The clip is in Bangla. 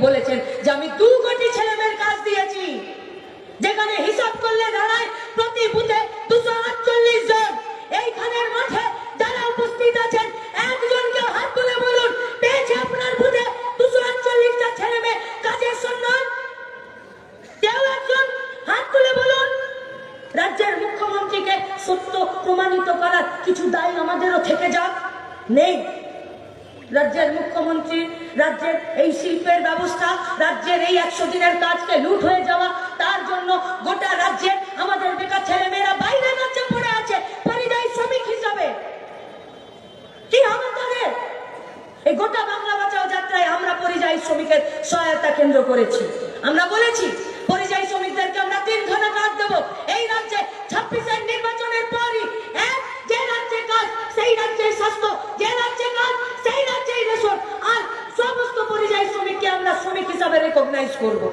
বলেছেন যে আমি 2 কোটি ছেলে মেয়ের কাজ দিয়েছি, যেখানে হিসাব করলে দাঁড়ায় প্রতি বুথে 248 জন। এইখানের মাঠে যারা উপস্থিত আছেন একজনকে হাত তুলে বলুন পেয়েছে আপনার বুথে 248টা ছেলে মেয়ে কাজের সন্ধান? কেউ একজন হাত তুলে বলুন। রাজ্যের মুখ্যমন্ত্রীকে সত্য প্রমাণিত করার কিছু দায় আমাদেরও থেকে যাক, নেই। রাজ্যের মুখ্যমন্ত্রী রাজ্যের এই শিল্পের ব্যবস্থা, রাজ্যের এই 100 দিনের কাজকে লুট হয়ে যাওয়া, তার জন্য গোটা রাজ্যে আমাদের বেকার ছেলেমেয়েরা বাইরে রাজ্যে পড়ে আছে পরিযায়ী শ্রমিক হিসাবে। কি হবে তাদের? এই গোটা বাংলা বাঁচাও যাত্রায় আমরা পরিযায়ী শ্রমিকের সহায়তা কেন্দ্র করেছি। আমরা বলেছি পরিযায়ী শ্রমিকদেরকে আমরা 3 খানা কার্ড দেবো। এই রাজ্যে 26-এর নির্বাচনের পরই যে রাজ্যে কাজ সেই রাজ্যে স্বাস্থ্য, যে রাজ্যে কাজ সেই রাজ্যেই রেশন, আর সমস্ত পরিযায়ী শ্রমিককে আমরা শ্রমিক হিসাবে রেকগনাইজ করবো।